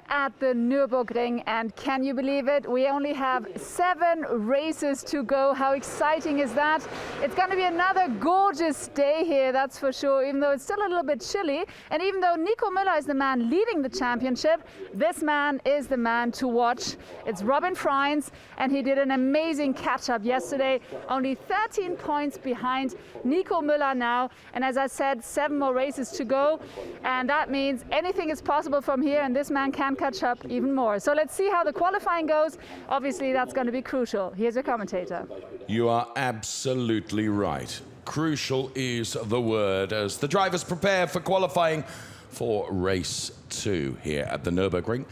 at the Nürburgring, and can you believe it? We only have 7 races to go. How exciting is that? It's going to be another gorgeous day here, that's for sure, even though it's still a little bit chilly. And even though Nico Müller is the man leading the championship, this man is the man to watch. It's Robin Freins, and he did an amazing catch-up yesterday. Only 13 points behind Nico Müller now. And as I said, 7 more races to go. And that means anything is possible from here, and this man can catch up even more. So let's see how the qualifying goes. Obviously, that's going to be crucial. Here's your commentator. You are absolutely right. Crucial is the word as the drivers prepare for qualifying for race 2 here at the Nürburgring.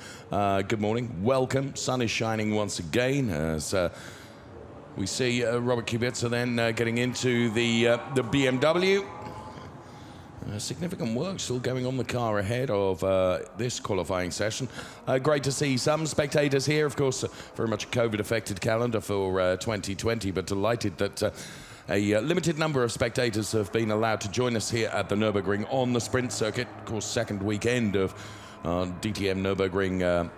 Good morning. Welcome. Sun is shining once again as we see Robert Kubica then getting into the BMW. Significant work still going on the car ahead of this qualifying session. Great to see some spectators here. Of course, very much a COVID-affected calendar for 2020, but delighted that a limited number of spectators have been allowed to join us here at the Nürburgring on the sprint circuit. Of course, second weekend of DTM Nürburgring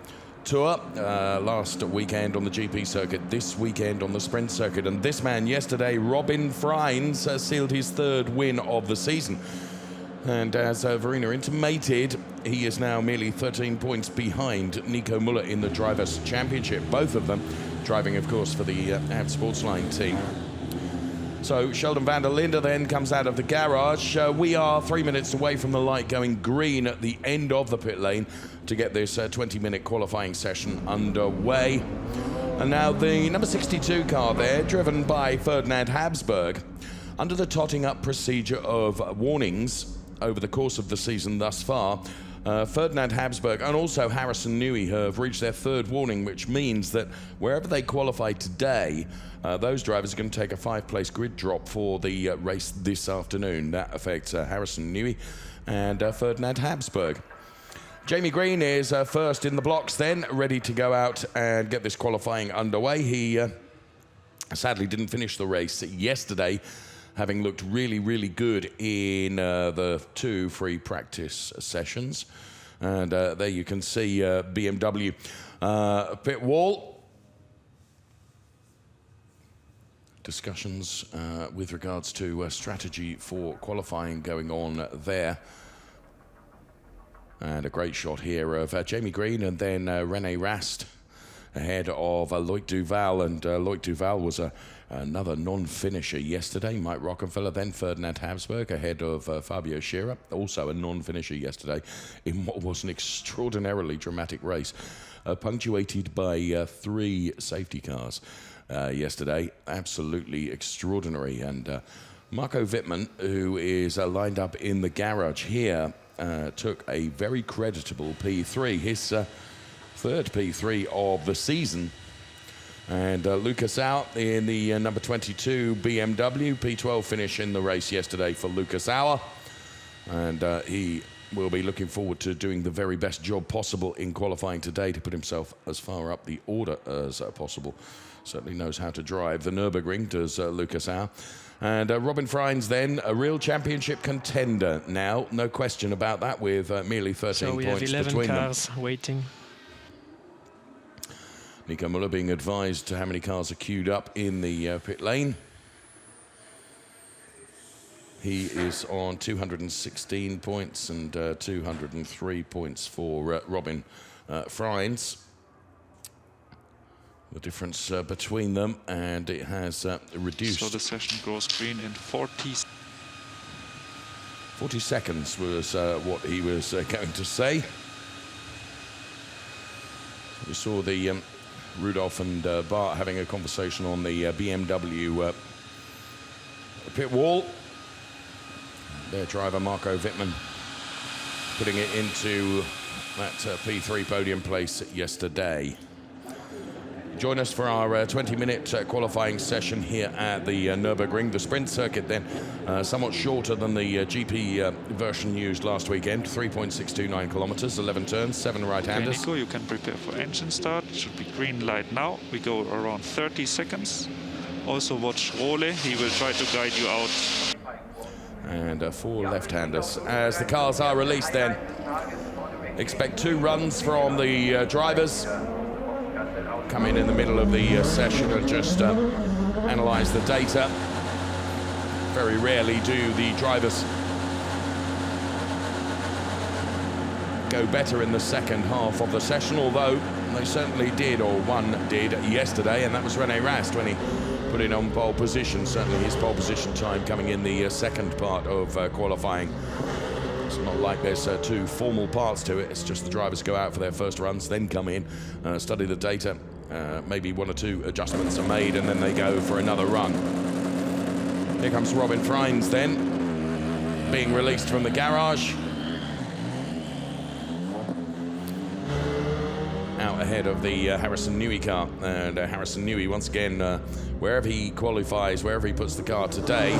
Tour. Last weekend on the GP circuit, this weekend on the sprint circuit. And this man yesterday, Robin Freins, sealed his 3rd win of the season. And as Verena intimated, he is now merely 13 points behind Nico Müller in the Drivers' Championship. Both of them driving, of course, for the AB Sportsline team. So Sheldon van der Linde then comes out of the garage. We are 3 minutes away from the light going green at the end of the pit lane to get this 20-minute qualifying session underway. And now the number 62 car there, driven by Ferdinand Habsburg, under the totting up procedure of warnings over the course of the season thus far, Ferdinand Habsburg and also Harrison Newey have reached their 3rd warning, which means that wherever they qualify today, those drivers are going to take a 5-place grid drop for the race this afternoon. That affects Harrison Newey and Ferdinand Habsburg. Jamie Green is first in the blocks then, ready to go out and get this qualifying underway. He sadly didn't finish the race yesterday, having looked really, really good in the 2 free practice sessions. And there you can see BMW pit wall. Discussions with regards to strategy for qualifying going on there. And a great shot here of Jamie Green and then René Rast ahead of Loic Duval, and Loic Duval was another non-finisher yesterday. Mike Rockefeller, then Ferdinand Habsburg ahead of Fabio Scherer, also a non-finisher yesterday in what was an extraordinarily dramatic race, punctuated by 3 safety cars yesterday. Absolutely extraordinary. And Marco Wittmann, who is lined up in the garage here, took a very creditable P3, his 3rd P3 of the season. And Lucas Auer in the number 22 BMW, P12 finish in the race yesterday for Lucas Auer. And he will be looking forward to doing the very best job possible in qualifying today to put himself as far up the order as possible. Certainly knows how to drive the Nürburgring, does Lucas Auer. And Robin Freins then, a real championship contender now, no question about that, with merely 13 points between them. So we have 11 cars waiting. Nico Müller being advised to how many cars are queued up in the pit lane. He is on 216 points and 203 points for Robin Freins. The difference between them, and it has reduced. So the session goes green in 40 seconds was what he was going to say. We saw the Rudolph and Bart having a conversation on the BMW pit wall. Their driver, Marco Wittmann, putting it into that P3 podium place yesterday. Join us for our 20-minute qualifying session here at the Nürburgring. The sprint circuit then somewhat shorter than the GP version used last weekend. 3.629 kilometers, 11 turns, 7 right-handers. Okay, Nico, you can prepare for engine start. It should be green light now. We go around 30 seconds. Also watch Role. He will try to guide you out. And 4 left-handers as the cars are released then Expect 2 runs from the drivers. Come in the middle of the session and just analyze the data. Very rarely do the drivers go better in the second half of the session, although they certainly did, or one did yesterday, and that was René Rast when he put it on pole position. Certainly his pole position time coming in the second part of qualifying. It's not like there's 2 formal parts to it. It's just the drivers go out for their first runs, then come in, study the data, maybe 1 or 2 adjustments are made, and then they go for another run. Here comes Robin Freins then, being released from the garage. Out ahead of the Harrison Newey car, and Harrison Newey, once again, wherever he qualifies, wherever he puts the car today,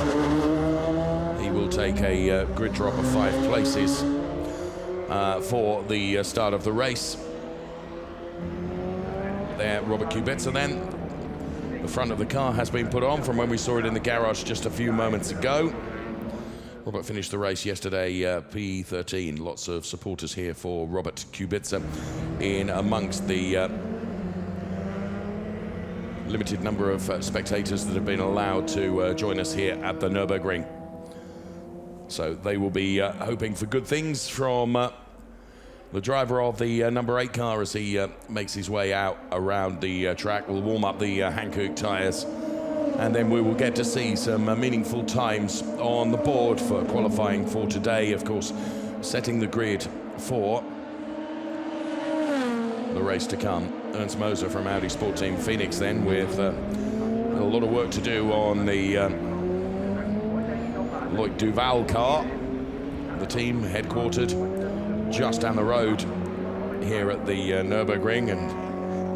he will take a grid drop of 5 places for the start of the race. There, Robert Kubica then. The front of the car has been put on from when we saw it in the garage just a few moments ago. Robert finished the race yesterday, P13. Lots of supporters here for Robert Kubica in amongst the limited number of spectators that have been allowed to join us here at the Nürburgring. So they will be hoping for good things from the driver of the number 8 car as he makes his way out around the track. We'll warm up the Hankook tyres, and then we will get to see some meaningful times on the board for qualifying for today. Of course, setting the grid for the race to come. Ernst Moser from Audi Sport Team Phoenix then, with a lot of work to do on the Loic Duval car. The team headquartered just down the road here at the Nürburgring, and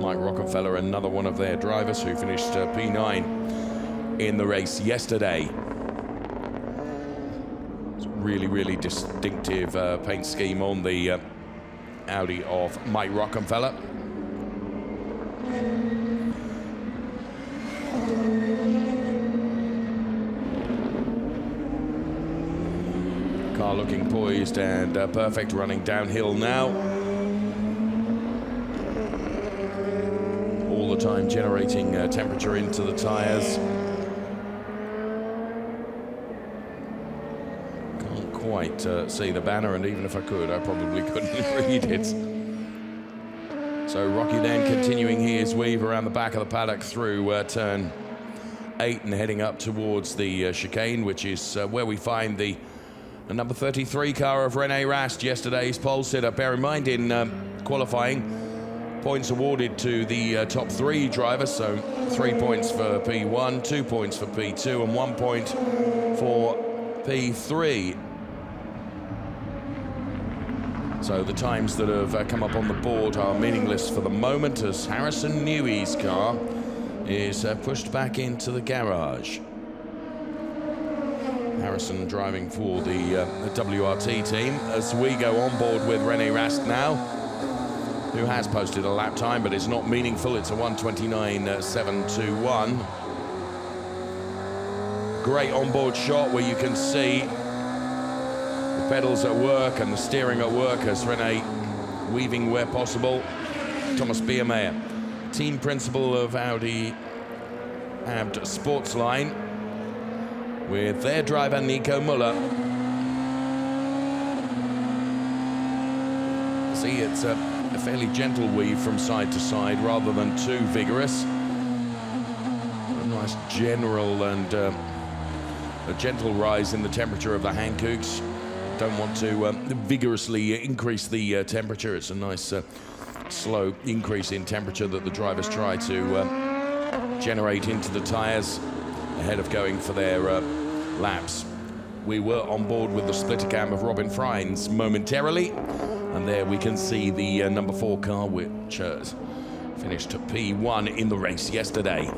Mike Rockefeller, another one of their drivers who finished P9 in the race yesterday. It's a really distinctive paint scheme on the Audi of Mike Rockefeller. Car looking poised and perfect, running downhill now. All the time generating temperature into the tyres. Can't quite see the banner, and even if I could, I probably couldn't read it. So Rocky then continuing his weave around the back of the paddock through turn 8 and heading up towards the chicane, which is where we find the number 33 car of René Rast, yesterday's pole sitter. Bear in mind, in qualifying, points awarded to the top 3 drivers, so 3 points for P1, 2 points for P2, and 1 point for P3. So the times that have come up on the board are meaningless for the moment, as Harrison Newey's car is pushed back into the garage. Harrison driving for the WRT team as we go on board with René Rast now, who has posted a lap time, but it's not meaningful. It's a 1:29.721. Great onboard shot where you can see the pedals at work and the steering at work as René weaving where possible. Thomas Biermeier, team principal of Audi Abt Sportsline, with their driver Nico Müller. See, it's a fairly gentle weave from side to side rather than too vigorous. A nice general and a gentle rise in the temperature of the Hankooks. Don't want to vigorously increase the temperature. It's a nice slow increase in temperature that the drivers try to generate into the tyres ahead of going for their laps. We were on board with the splitter cam of Robin Freins momentarily, and there we can see the number 4 car, which finished P1 in the race yesterday.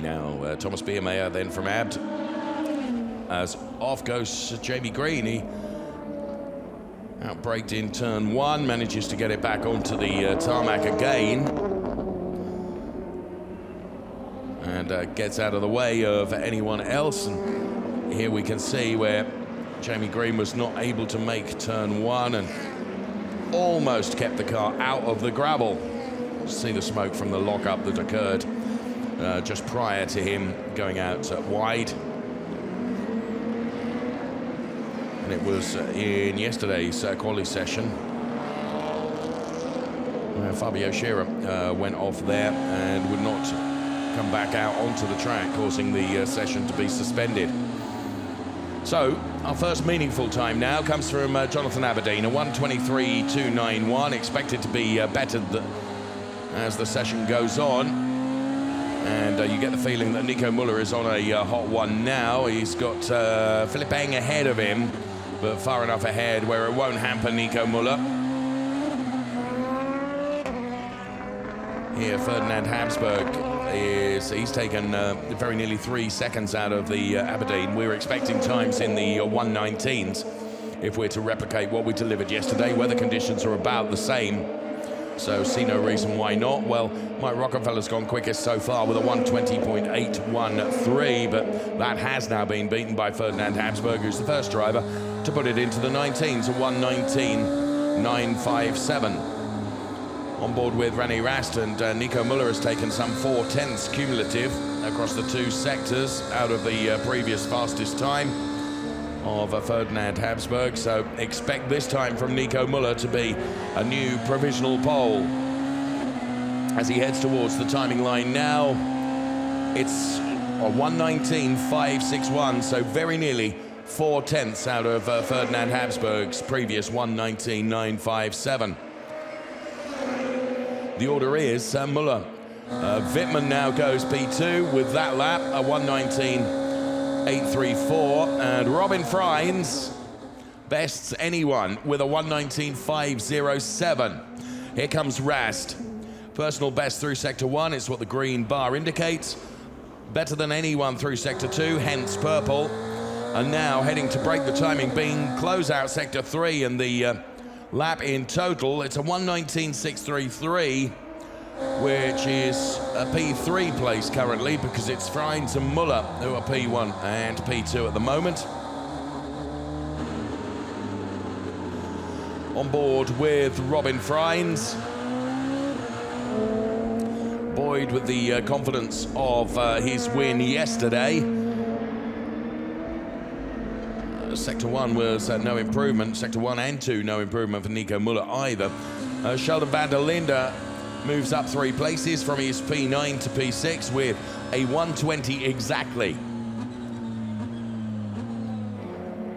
Now Thomas Biermeier then from Abt, as off goes Jamie Green. He outbraked in turn 1, manages to get it back onto the tarmac again. and gets out of the way of anyone else. And here we can see where Jamie Green was not able to make turn 1 and almost kept the car out of the gravel. See the smoke from the lockup that occurred just prior to him going out wide. And it was in yesterday's quali session where Fabio Scherer went off there and would not come back out onto the track, causing the session to be suspended. So our first meaningful time now comes from Jonathan Aberdeen, a 1:23.291, expected to be better as the session goes on. And you get the feeling that Nico Müller is on a hot one now. He's got Philipp Eng ahead of him, but far enough ahead where it won't hamper Nico Müller. Here, Ferdinand Habsburg he's taken very nearly 3 seconds out of the Aberdeen. We're expecting times in the 1:19s if we're to replicate what we delivered yesterday. Weather conditions are about the same, so see no reason why not. Well, Mike Rockefeller's gone quickest so far with a 1:20.813, but that has now been beaten by Ferdinand Habsburg, who's the first driver to put it into the 19s, a 1:19.957. On board with René Rast, and Nico Müller has taken some 4/10ths cumulative across the 2 sectors out of the previous fastest time of Ferdinand Habsburg. So expect this time from Nico Müller to be a new provisional pole. As he heads towards the timing line now, it's a 1:19.561, so very nearly 4/10ths out of Ferdinand Habsburg's previous 1:19.957. The order is Müller. Wittmann now goes P2 with that lap, a 1:19.834, and Robin Freins bests anyone with a 1:19.507. Here comes Rast. Personal best through Sector 1, it's what the green bar indicates. Better than anyone through Sector 2, hence purple. And now heading to break the timing, being close out Sector 3, and the lap in total, it's a 1:19.633, which is a P3 place currently because it's Freins and Müller who are P1 and P2 at the moment. On board with Robin Freins, buoyed with the confidence of his win yesterday. Sector 1 was no improvement. Sector 1 and 2, no improvement for Nico Müller either. Sheldon van der Linde moves up 3 places from his P9 to P6 with a 1:20 exactly.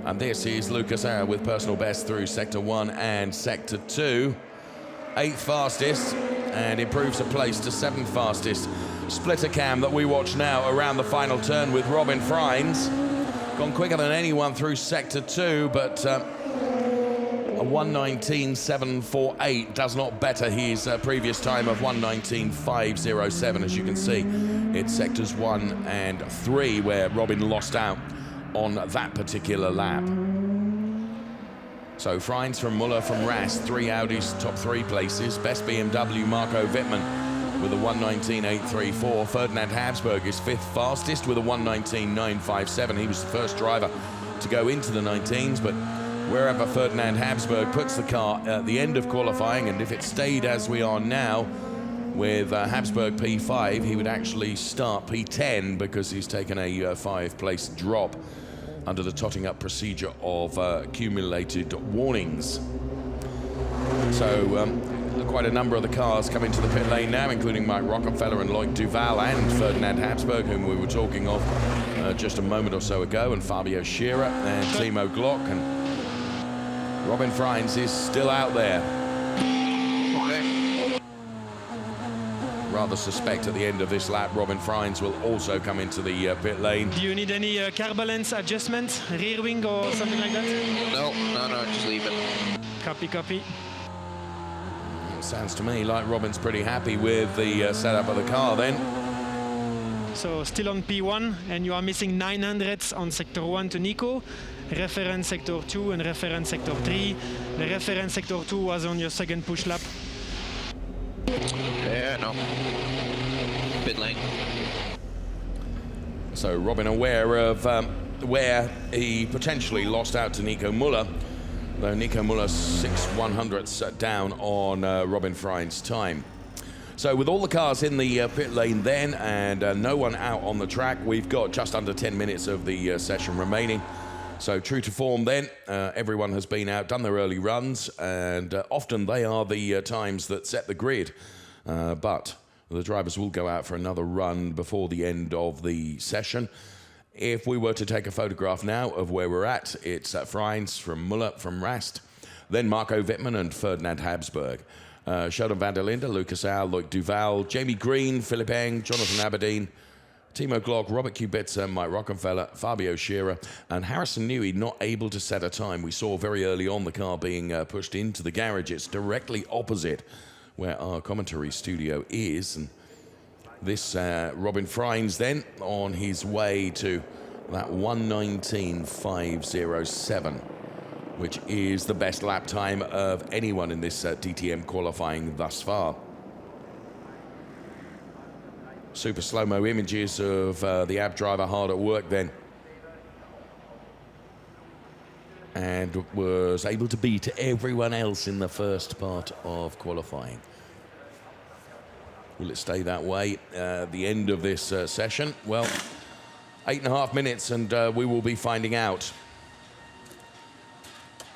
And this is Lucas Ayer with personal best through Sector 1 and Sector 2. 8th fastest and improves a place to 7th fastest. Splitter cam that we watch now around the final turn with Robin Freins. Gone quicker than anyone through Sector 2, but a 1:19.748 does not better his previous time of 1:19.507. As you can see, it's Sectors 1 and 3 where Robin lost out on that particular lap. So Freins from Müller from Rast, 3 Audis, top 3 places. Best BMW, Marco Wittmann with a 1:19.834. Ferdinand Habsburg is 5th fastest with a 1:19.957. He was the first driver to go into the 19s, but wherever Ferdinand Habsburg puts the car at the end of qualifying, and if it stayed as we are now with Habsburg P5, he would actually start P10 because he's taken a 5-place drop under the totting up procedure of accumulated warnings. So quite a number of the cars come into the pit lane now, including Mike Rockefeller and Loic Duval and Ferdinand Habsburg, whom we were talking of just a moment or so ago, and Fabio Scherer and Timo Glock, and Robin Freins is still out there. Okay. Rather suspect at the end of this lap Robin Freins will also come into the pit lane. Do you need any car balance adjustment, rear wing or something like that? No, just leave it. Copy. Sounds to me like Robin's pretty happy with the setup of the car then. So still on P1, and you are missing 900ths on Sector 1 to Nico. Reference Sector 2 and reference Sector 3. The reference Sector 2 was on your second push lap. Yeah, no. Pit lane. So Robin aware of where he potentially lost out to Nico Müller, though Nico Müller 6/100ths down on Robin Freind's time. So with all the cars in the pit lane then and no one out on the track, we've got just under 10 minutes of the session remaining. So true to form then, everyone has been out, done their early runs, and often they are the times that set the grid. But the drivers will go out for another run before the end of the session. If we were to take a photograph now of where we're at, it's Freins from Müller from Rast, then Marco Wittmann and Ferdinand Habsburg. Sheldon van der Linde, Lucas Al, Loic Duval, Jamie Green, Philip Eng, Jonathan Aberdeen, Timo Glock, Robert Kubica, Mike Rockenfeller, Fabio Scherer, and Harrison Newey not able to set a time. We saw very early on the car being pushed into the garage. It's directly opposite where our commentary studio is. And this Robin Freins then on his way to that 1:19.507. which is the best lap time of anyone in this DTM qualifying thus far. Super slow-mo images of the AB driver hard at work then. And was able to beat everyone else in the first part of qualifying. Will it stay that way at the end of this session? Well, 8.5 minutes and we will be finding out.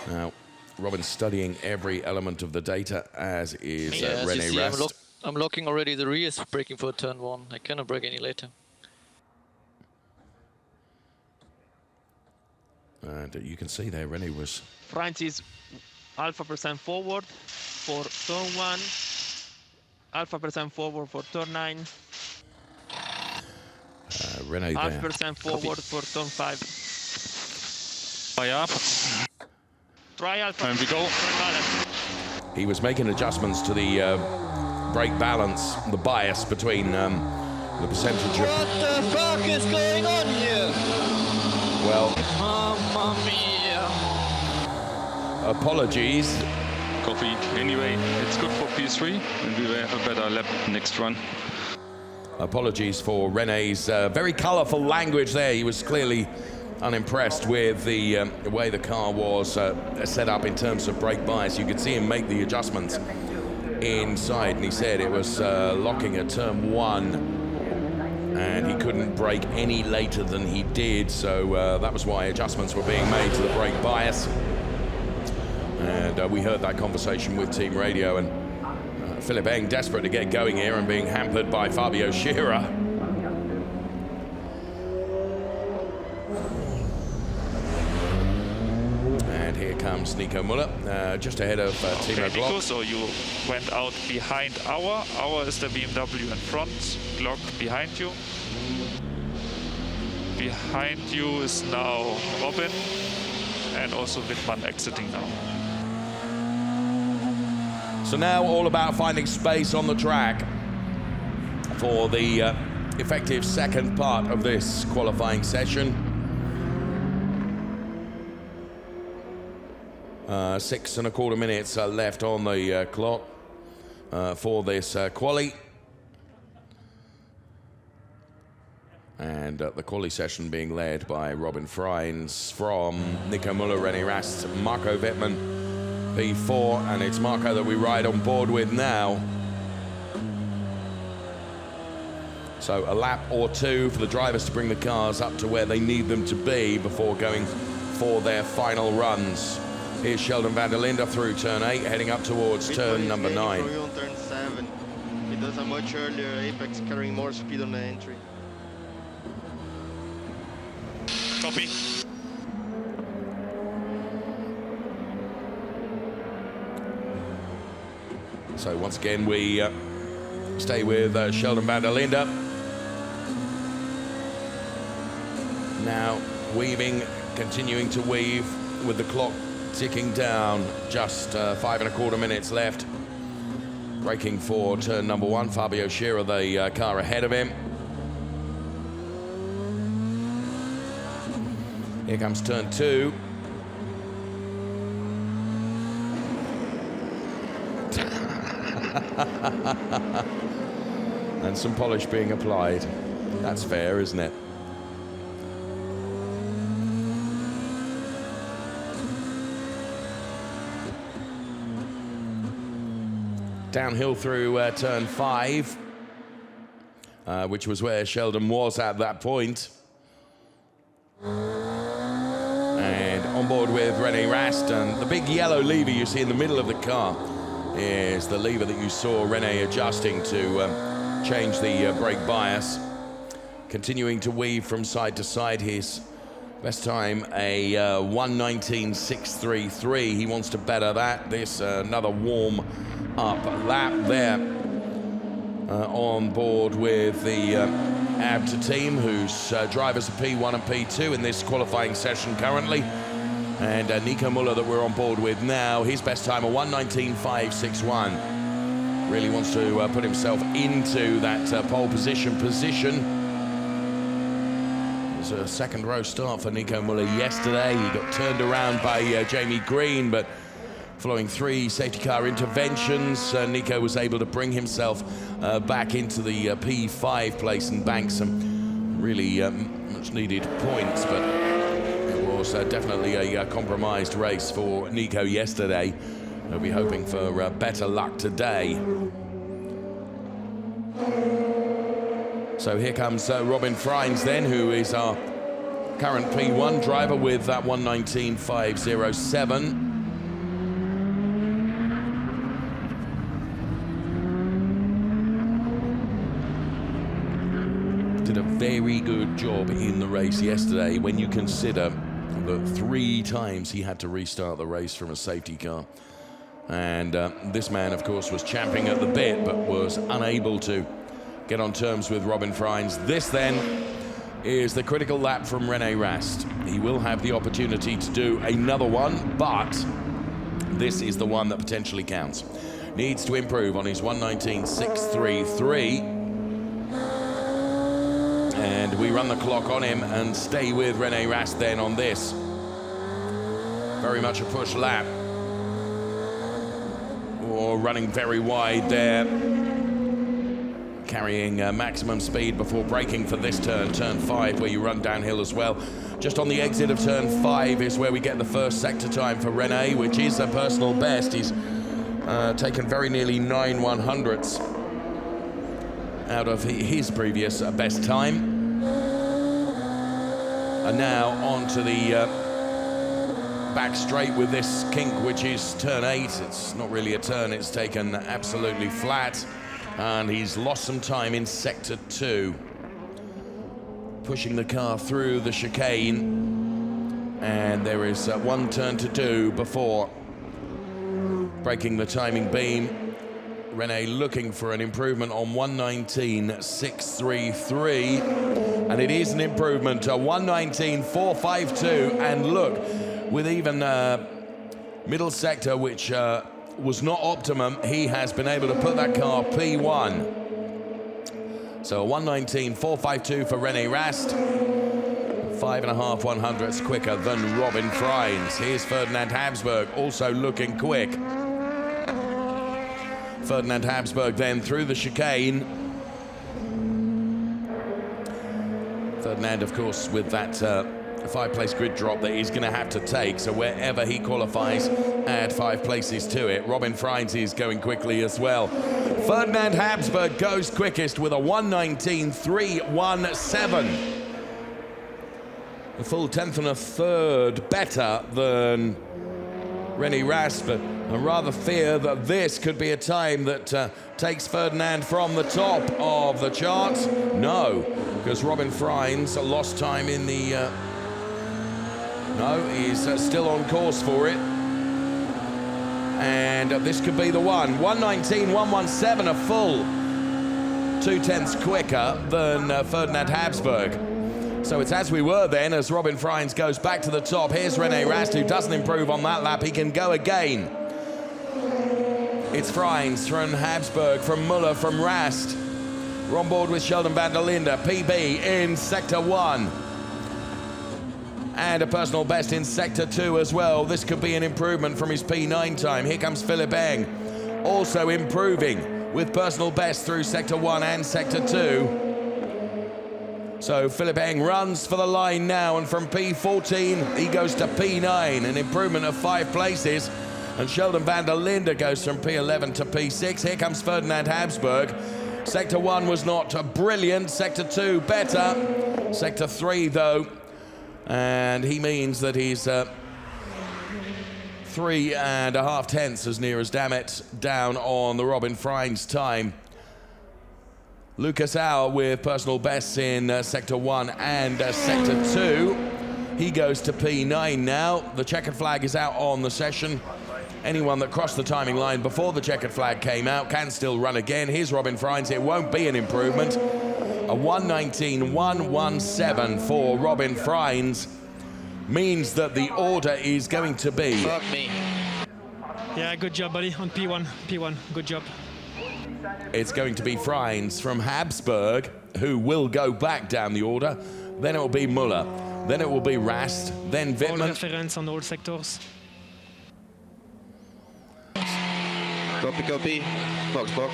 Now, Robin's studying every element of the data, as is René Rast. I'm locking already the rears braking for turn 1. I cannot brake any later. And you can see there, René was... Freins is alpha percent forward for turn 1, alpha percent forward for turn 9, René there. alpha percent forward for turn 5. Fire up. Try alpha. And we go. He was making adjustments to the brake balance, the bias between the percentage of... What the fuck is going on here? Well... Mamma mia. Apologies. Copy. Anyway, it's good for P3 and we will have a better lap next run. Apologies for René's very colourful language there. He was clearly unimpressed with the way the car was set up in terms of brake bias. You could see him make the adjustments inside, and he said it was locking at turn 1, and he couldn't brake any later than he did, so that was why adjustments were being made to the brake bias. And we heard that conversation with Team Radio, and Philip Eng desperate to get going here and being hampered by Fabio Scherer. Here comes Nico Müller, just ahead of Timo Glock. Nico, so you went out behind Auer. Auer is the BMW in front, Glock behind you. Behind you is now Robin, and also Wittmann exiting now. So now all about finding space on the track for the effective second part of this qualifying session. 6.25 minutes left on the clock for this quali. And the quali session being led by Robin Freins from Nico Müller, René Rast, Marco Wittmann, P4, and it's Marco that we ride on board with now. So a lap or two for the drivers to bring the cars up to where they need them to be before going for their final runs. Here's Sheldon van der Linde through turn 8, heading up towards turn number 9. For you on turn 7. He does a much earlier apex, carrying more speed on the entry. Copy. So once again, we stay with Sheldon van der Linde. Now weaving, continuing to weave with the clock ticking down, just 5.25 minutes left. Braking for turn number 1, Fabio Scherer, the car ahead of him. Here comes turn 2. And some polish being applied. That's fair, isn't it? downhill through turn 5, which was where Sheldon was at that point. And on board with René Rast, and the big yellow lever you see in the middle of the car is the lever that you saw René adjusting to change the brake bias. Continuing to weave from side to side. His best time a 1:19.633. He wants to better that. This another warm up lap there on board with the ABTA team, whose drivers are P1 and P2 in this qualifying session currently. And Nico Müller that we're on board with now, his best time a 1:19.561. Really wants to put himself into that pole position. It was a second row start for Nico Müller yesterday. He got turned around by Jamie Green, but following 3 safety car interventions, Nico was able to bring himself back into the P5 place and bank some really much needed points, but it was definitely a compromised race for Nico yesterday. They'll be hoping for better luck today. So here comes Robin Freins then, who is our current P1 driver with that 1:19.507. Did a very good job in the race yesterday when you consider that 3 times he had to restart the race from a safety car. And this man, of course, was champing at the bit, but was unable to get on terms with Robin Freins. This, then, is the critical lap from René Rast. He will have the opportunity to do another one, but this is the one that potentially counts. Needs to improve on his 1:19.633. And we run the clock on him and stay with René Rast then on this. Very much a push lap. Or running very wide there. Carrying maximum speed before braking for this turn, turn 5, where you run downhill as well. Just on the exit of turn 5 is where we get the first sector time for René, which is a personal best. He's taken very nearly 9 100ths out of his previous best time. And now on to the back straight with this kink, which is turn 8. It's not really a turn, it's taken absolutely flat. And he's lost some time in sector 2. Pushing the car through the chicane. And there is 1 turn to do before breaking the timing beam. René looking for an improvement on 1:19.633. And it is an improvement to 1:19.452. And look, with even middle sector, which was not optimum, he has been able to put that car P1. So 1:19.452 for René Rast. 5.5 100ths quicker than Robin Freins. Here's Ferdinand Habsburg, also looking quick. Ferdinand Habsburg then through the chicane. Ferdinand, of course, with that 5-place grid drop that he's going to have to take, so wherever he qualifies, add 5 places to it. Robin Freins is going quickly as well. Ferdinand Habsburg goes quickest with a 1:19.317. A full 10th and a third better than René Rast, but I rather fear that this could be a time that takes Ferdinand from the top of the charts. No, because Robin Freins lost time in the... No, he's still on course for it. And this could be the one. 1:19.117, a full 2/10ths quicker than Ferdinand Habsburg. So it's as we were then, as Robin Freins goes back to the top. Here's René Rast, who doesn't improve on that lap. He can go again. It's Freins from Habsburg, from Müller, from Rast. We're on board with Sheldon van der Linde, PB in sector 1. And a personal best in sector 2 as well. This could be an improvement from his P9 time. Here comes Philipp Eng, also improving with personal best through sector 1 and sector 2. So Philipp Eng runs for the line now, and from P14 he goes to P9, an improvement of 5 places. And Sheldon van der Linde goes from P11 to P6. Here comes Ferdinand Habsburg. Sector 1 was not brilliant. Sector 2 better. Sector 3 though. And he means that he's 3.5 tenths as near as damn it down on the Robin Freins time. Lucas Auer with personal bests in Sector 1 and Sector 2. He goes to P9 now. The checkered flag is out on the session. Anyone that crossed the timing line before the checkered flag came out can still run again. Here's Robin Freins. It won't be an improvement. A 1:19.117 for Robin Freins means that the order is going to be... Fuck me. Yeah, good job, buddy, on P1. P1, good job. It's going to be Freins from Habsburg, who will go back down the order. Then it will be Muller. Then it will be Rast. Then All Wittmann. reference on all sectors. Copy, copy. Box, box.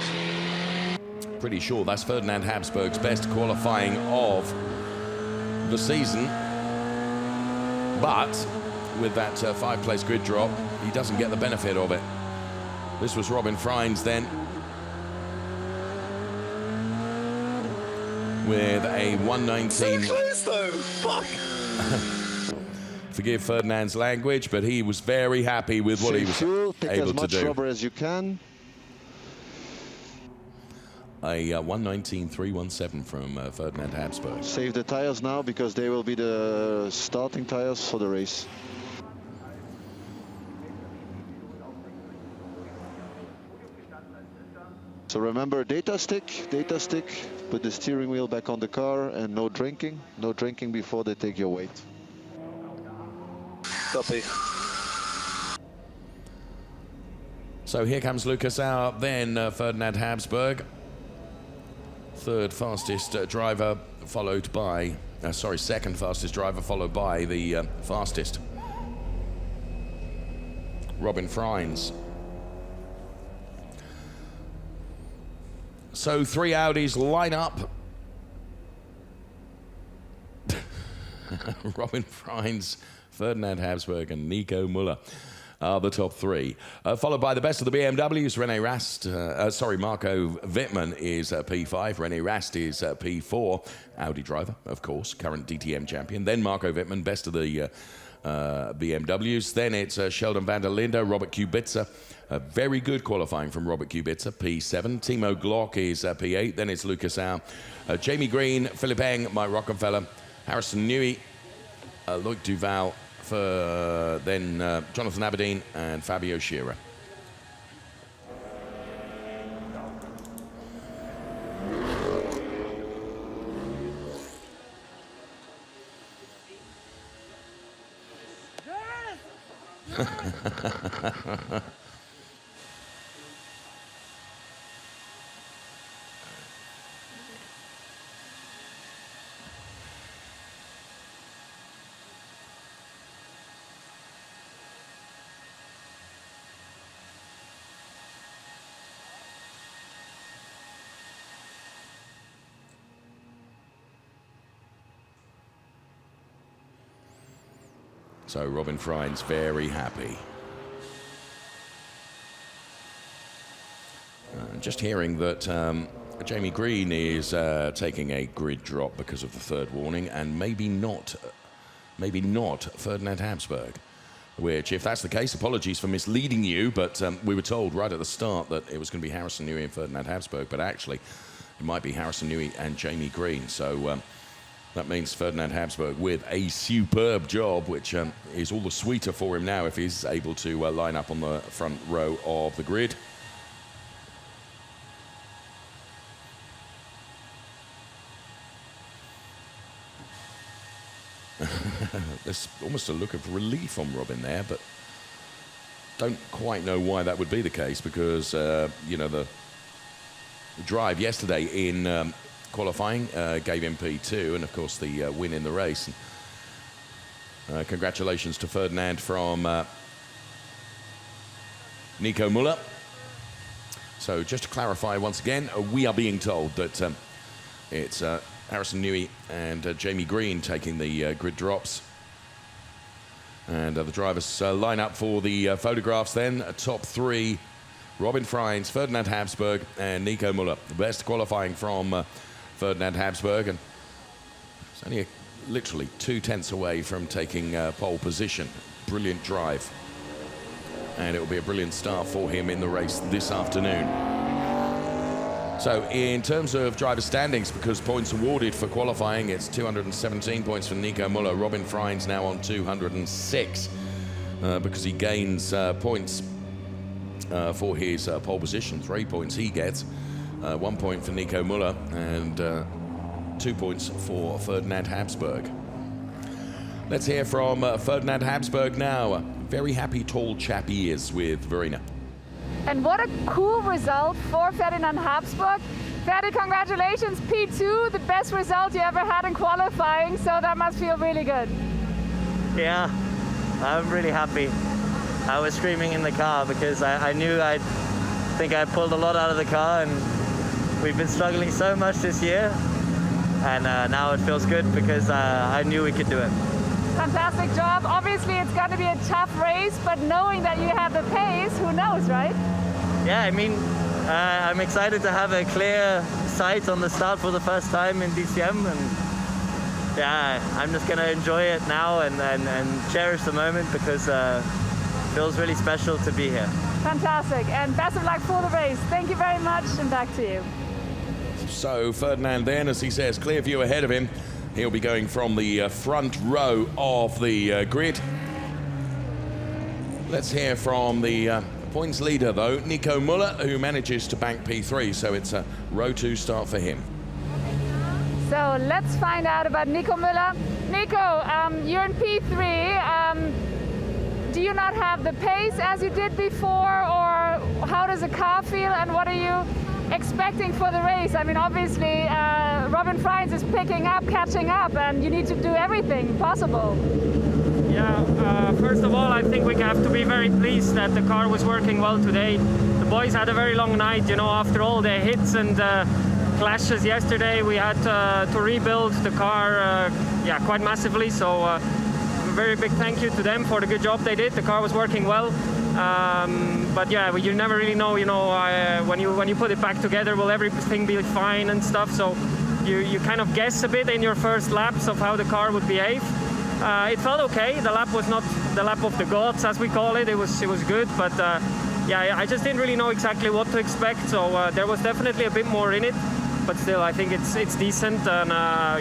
Pretty sure that's Ferdinand Habsburg's best qualifying of the season. But with that 5-place grid drop, he doesn't get the benefit of it. This was Robin Freins then, with a 1:19. So close though. Fuck. Forgive Ferdinand's language, but he was very happy with what he was Pick able as to much do. rubber as you can. A 1:19.317 from Ferdinand Habsburg. Save the tires now because they will be the starting tires for the race. So remember, data stick, put the steering wheel back on the car, and no drinking before they take your weight. Copy. So here comes Lucas Auer, then Ferdinand Habsburg. Third fastest driver, followed by, second fastest driver, followed by the fastest, Robin Freins. So 3 Audis line up. Robin Freins, Ferdinand Habsburg and Nico Muller are the top 3. Followed by the best of the BMWs, Marco Wittmann is P5, René Rast is P4, Audi driver, of course, current DTM champion. Then Marco Wittmann, best of the BMWs. Then it's Sheldon van der Linde, Robert Kubica. A very good qualifying from Robert Kubica, P7. Timo Glock is P8. Then it's Lucas Auer, Jamie Green, Philipp Eng, Mike Rockenfeller, Harrison Newey, Loic Duval, for then Jonathan Aberdeen and Fabio Scherer. So Robin Freins very happy. Just hearing that Jamie Green is taking a grid drop because of the third warning, and maybe not Ferdinand Habsburg. Which, if that's the case, apologies for misleading you, but we were told right at the start that it was going to be Harrison Newey and Ferdinand Habsburg, but actually it might be Harrison Newey and Jamie Green. So that means Ferdinand Habsburg with a superb job, which is all the sweeter for him now if he's able to line up on the front row of the grid. There's almost a look of relief on Robin there, but don't quite know why that would be the case, because you know, the drive yesterday in qualifying gave him P2, and of course the win in the race. And, congratulations to Ferdinand from Nico Muller. So just to clarify once again, we are being told that it's Harrison Newey and Jamie Green taking the grid drops. And the drivers line up for the photographs then. Top three, Robin Freins, Ferdinand Habsburg, and Nico Müller. The best qualifying from Ferdinand Habsburg, and it's only literally 2 tenths away from taking pole position. Brilliant drive. And it will be a brilliant start for him in the race this afternoon. So in terms of driver standings, because points awarded for qualifying, it's 217 points for Nico Müller. Robin Freins now on 206 because he gains points for his pole position. 3 points he gets, 1 point for Nico Müller, and 2 points for Ferdinand Habsburg. Let's hear from Ferdinand Habsburg now. Very happy tall chap he is with Verena. And what a cool result for Ferdinand Habsburg. Ferdi, congratulations, P2, the best result you ever had in qualifying, so that must feel really good. Yeah, I'm really happy. I was screaming in the car because I knew I pulled a lot out of the car, and we've been struggling so much this year, and now it feels good because I knew we could do it. Fantastic job. Obviously it's going to be a tough race, but knowing that you have the pace, who knows, right? Yeah, I mean, I'm excited to have a clear sight on the start for the first time in DTM, and yeah, I'm just going to enjoy it now and cherish the moment because it feels really special to be here. Fantastic, and best of luck for the race. Thank you very much, and back to you. So Ferdinand then, as he says, clear view ahead of him. He'll be going from the front row of the grid. Let's hear from the points leader, though, Nico Müller, who manages to bank P3, so it's a row 2 start for him. So let's find out about Nico Müller. Nico, you're in P3. Do you not have the pace as you did before, or how does the car feel, and what are you expecting for the race? I mean, obviously, Robin Freins is picking up, catching up, and you need to do everything possible. Yeah, first of all, I think we have to be very pleased that the car was working well today. The boys had a very long night, you know, after all the hits and clashes yesterday. We had to rebuild the car, quite massively. So a very big thank you to them for the good job they did. The car was working well. But yeah, you never really know, you know, when you put it back together, will everything be fine and stuff. So you kind of guess a bit in your first laps of how the car would behave. It felt okay. The lap was not the lap of the gods, as we call it. It was good, but yeah, I just didn't really know exactly what to expect. So there was definitely a bit more in it, but still, I think it's decent. And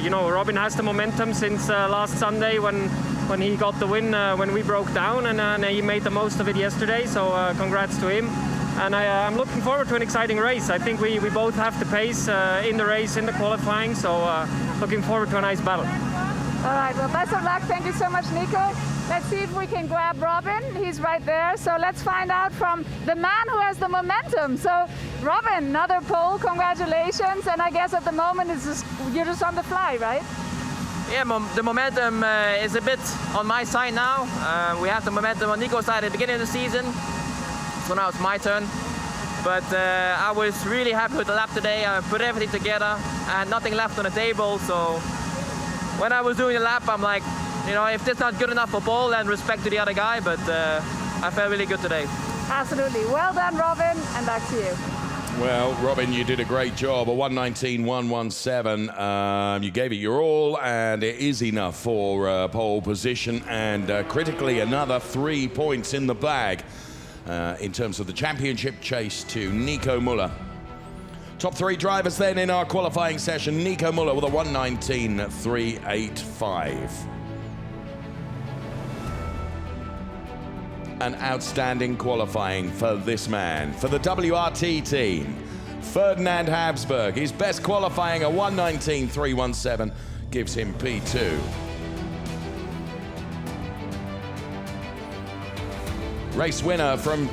you know, Robin has the momentum since last Sunday when he got the win when we broke down, and he made the most of it yesterday. So congrats to him. And I'm looking forward to an exciting race. I think we both have the pace in the race, in the qualifying. So looking forward to a nice battle. All right, well, best of luck. Thank you so much, Nico. Let's see if we can grab Robin. He's right there. So let's find out from the man who has the momentum. So Robin, another pole, congratulations. And I guess at the moment you're just on the fly, right? Yeah, the momentum is a bit on my side now. We had the momentum on Nico's side at the beginning of the season. So now it's my turn. But I was really happy with the lap today. I put everything together and nothing left on the table. So when I was doing the lap, I'm like, you know, if this is not good enough for pole, then respect to the other guy. But I felt really good today. Absolutely. Well done, Robin. And back to you. Well, Robin, you did a great job. A 1:19.117. You gave it your all, and it is enough for pole position. And critically, another 3 points in the bag in terms of the championship chase to Nico Müller. Top 3 drivers then in our qualifying session. Nico Müller with a 1:19.385. An outstanding qualifying for this man. For the WRT team, Ferdinand Habsburg, his best qualifying, a 1:19.317, gives him P2. Race winner from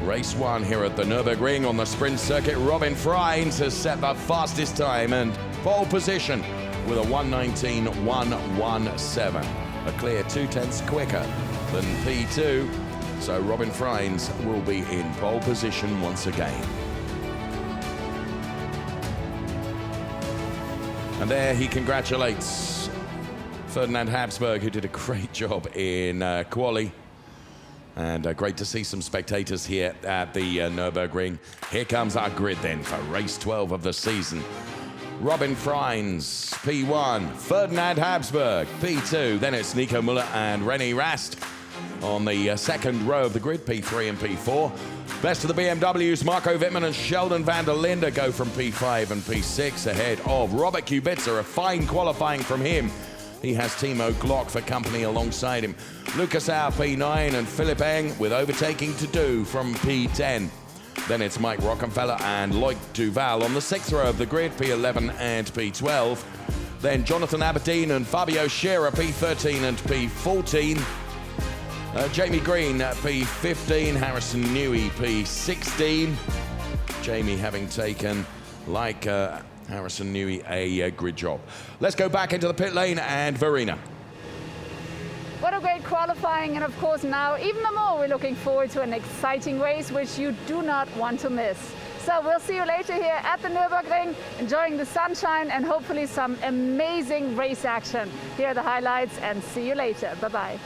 Race 1 here at the Nürburgring on the sprint circuit, Robin Freins has set the fastest time and pole position with a 1:19.117. A clear 2 tenths quicker than P2, so Robin Freins will be in pole position once again. And there he congratulates Ferdinand Habsburg, who did a great job in quali. And great to see some spectators here at the Nürburgring. Here comes our grid then for race 12 of the season. Robin Freins, P1. Ferdinand Habsburg, P2. Then it's Nico Müller and René Rast on the second row of the grid, P3 and P4. Best of the BMWs, Marco Wittmann and Sheldon van der Linde go from P5 and P6 ahead of Robert Kubica. A fine qualifying from him. He has Timo Glock for company alongside him. Lucas Au, P9, and Philipp Eng with overtaking to do from P10. Then it's Mike Rockenfeller and Loic Duval on the sixth row of the grid, P11 and P12. Then Jonathan Aberdeen and Fabio Scherer, P13 and P14. Jamie Green, P15. Harrison Newey, P16. Jamie having taken, like Harrison Newey, a grid job. Let's go back into the pit lane and Verena. What a great qualifying, and of course now even more we're looking forward to an exciting race which you do not want to miss. So we'll see you later here at the Nürburgring, enjoying the sunshine and hopefully some amazing race action. Here are the highlights and see you later. Bye-bye.